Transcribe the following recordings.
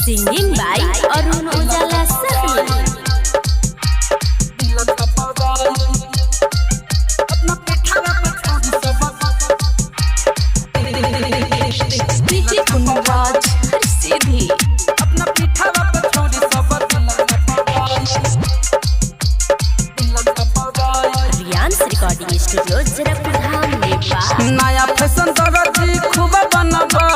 Singing by Arun Ujala Safi. DJ Kunraj Sidhi Riyan's Recording Studio Jaipur Nepal. नया fashion दरजी खूब बनबै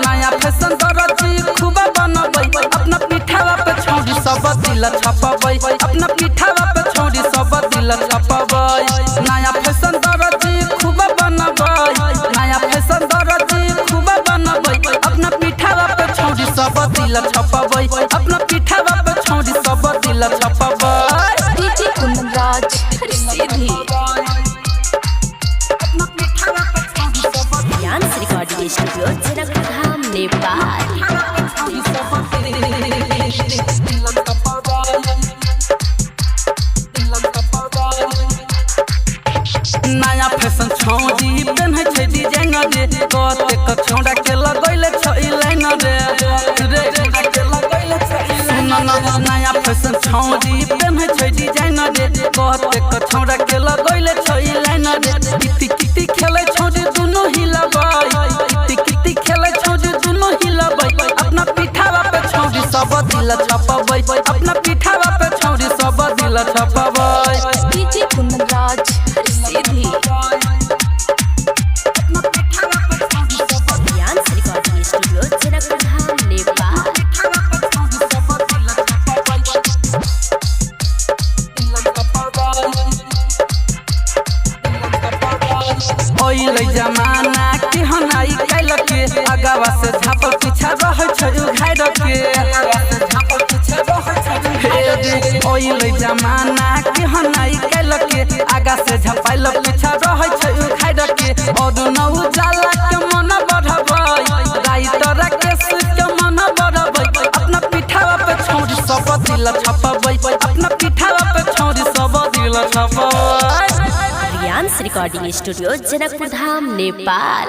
नया फैशन दरजी खूब बनबै अपना पीठावा पे छौड़ी सब दिल छपबै अपना पीठावा पे छौड़ी सब दिल छपबै नया फैशन दरजी खूब बनबै नया फैशन दरजी खूब बनबै अपना पीठावा पे छौड़ी सब दिल छपबै अपना पीठावा पे छौड़ी सब दिल छपबै DJ Kunraj Sidhi Riyan's Recording Studio Jaipur Nepal. नया फैशन छौड़ी पेन्है छै डिजाइन रे कते क छौड़ा के लगैले छै लाइन रे सुन न नया फैशन छौड़ी पेन्है छै डिजाइन रे कते क छौड़ा के लगैले छै लाइन रे किति किति खेलै छौड़ी दुनु हिलबै किति किति खेलै छौड़ी दुनु हिलबै अपना पीठावा पे छौड़ी सब दिल छपबै अपना पीठावा पे छौड़ी सब दिल छपबै DJ Kunraj Sidhi Riyan's Recording Studio Jaipur Nepal. ओइले जमाना के हनाई कैल के अगावा से झापल पीछा रहै छै उघार के ओइले जमाना के हनाई कैल के आगा से झपाइल पीछा रहै छै उघार के और नौ जाला के मन बढ़बै राइटर के के मन बढ़बै अपना पीठावा पे छौड़ी सब दिल छपबै अपना पीठावा पे छौड़ी सब दिल छपबै Riyan's Recording Studio Jaipur Nepal.